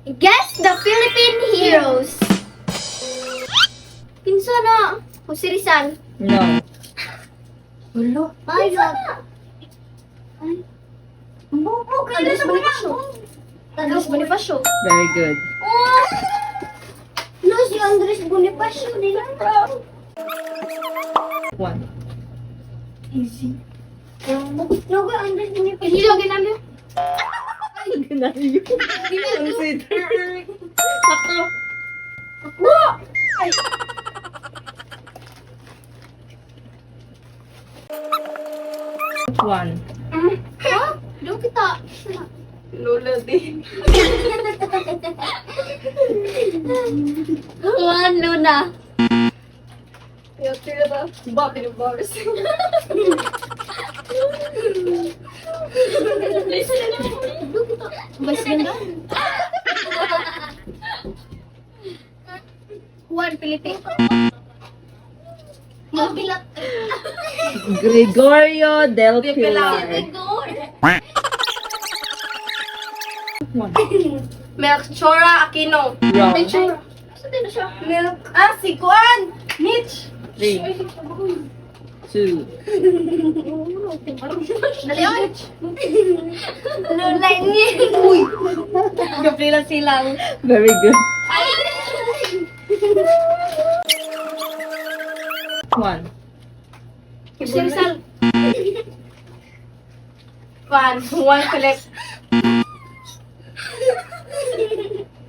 Guess the Philippine heroes. Pinsa na. Jose Rizal. No. Ulo. Ayun. Andres Bonifacio. Andres Bonifacio. Very good. Oh! No, si Andres Bonifacio. Nila proud. 1. Easy. No, Andres Bonifacio. Hilo, ginamyo. Ganayo. Consider. Ako. Ako! Ay. One. Ha? Doon kita. Lola din. Juan Luna. Yung tira ba? Bakit yung bars? Bas ganda. Juan Felipe. Mabilat. Gregorio del Pilar. One. Melchora Aquino. Wrong. Picture. Saan din na siya? Si Juan! Mitch! 3, 2, Dali, oy. Lulay niya. Uy. Gabriela Silang. very good. Ay. 1. Jose Rizal. Juan Philip.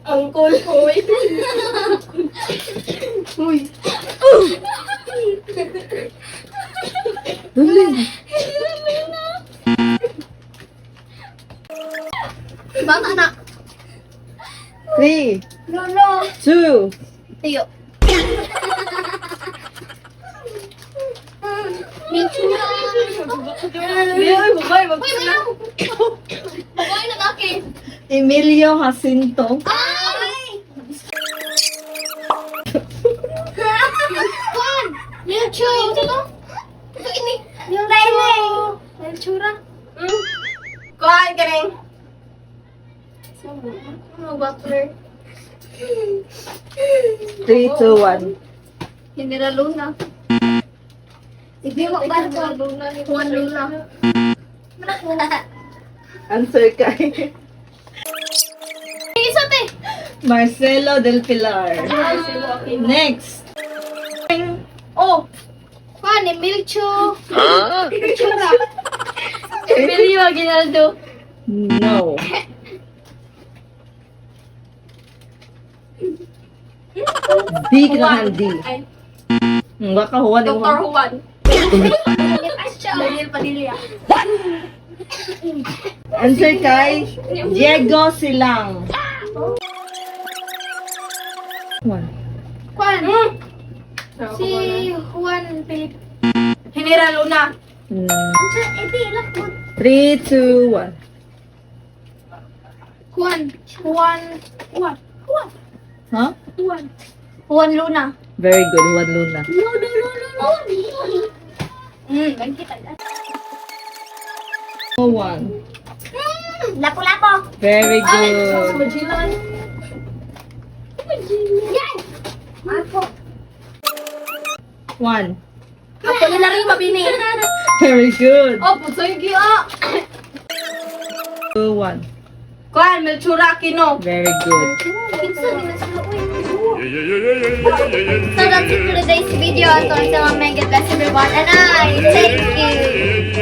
Uncle Hoy. Uy. Dali. Bata na. 3, Lolo. 2, Tayo. Mintura. Ay, bubay, Uy, mayroon. Bagoy na kaki. Emilio Jacinto. Ay! Juan! Lecho! Ito? Ito ini. Yung Lainay. Lechura. Juan Garing. Ano butler? 3, 2, 1. General Luna. Hindi mo ba ito? Juan Luna. Answer kay Isa te! Marcelo del Pilar. Next. Oh! Juan Emilio. Lechura. Emilio Aguinaldo. No. D ka naman D. Ay, Baka huwan yung Dr. Juan. Daniel Padilla. Answer kay Diego Silang. 1. Juan. Si Juan Felipe. General Luna. 3, 2, 1. Juan. Juan. Juan. Juan. Huh? Juan. Juan Luna. Very good, Juan Luna. No. Kita na. 1. Lapo-lapo. Very good. Magellan. Yan. Ako. 1. Ako nila rin mabini. Very good. Oh, pusoy giya. 2, 1. Juan Melchora Aquino. Very good. So that's it for today's video. So until I make it best everyone and I thank you.